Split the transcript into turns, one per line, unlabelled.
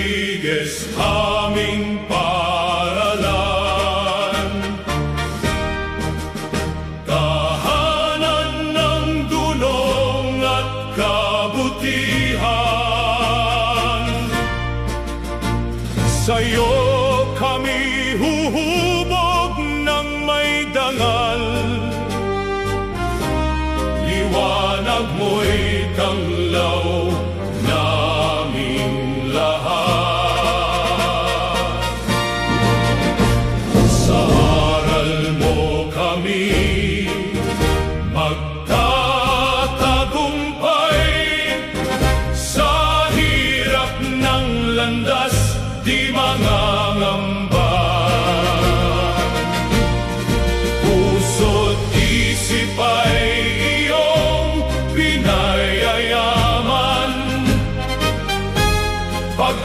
Rodriguez, aming paralan. Tahanan ng dunong at kabutihan, sa'yo kami huhubog ng may dangal. Liwanag mo'y tanglaw naming lahat. Sa aral mo kami magtatagumpay, sa hirap ng landas di mangangamba. Puso't isip ay iyong pinayayaman, pag